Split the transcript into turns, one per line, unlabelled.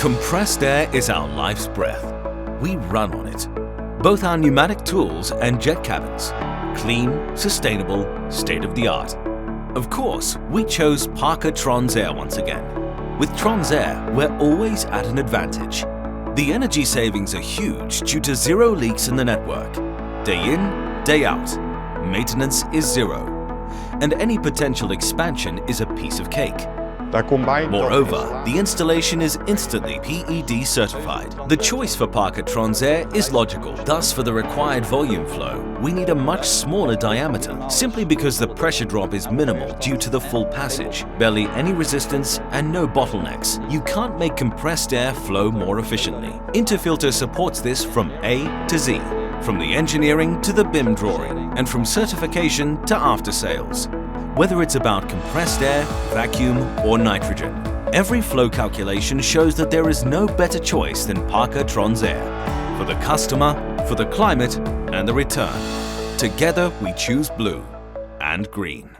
Compressed air is our life's breath. We run on it. Both our pneumatic tools and jet cabins. Clean, sustainable, state-of-the-art. Of course, we chose Parker Transair once again. With Transair, we're always at an advantage. The energy savings are huge due to zero leaks in the network. Day in, day out. Maintenance is zero. And any potential expansion is a piece of cake. Moreover, the installation is instantly PED certified. The choice for Parker Transair is logical. Thus, for the required volume flow, we need a much smaller diameter, simply because the pressure drop is minimal due to the full passage, barely any resistance and no bottlenecks. You can't make compressed air flow more efficiently. Interfilter supports this from A to Z, from the engineering to the BIM drawing, and from certification to after-sales. Whether it's about compressed air, vacuum, or nitrogen, every flow calculation shows that there is no better choice than Parker Transair. For the customer, for the climate, and the return. Together we choose blue and green.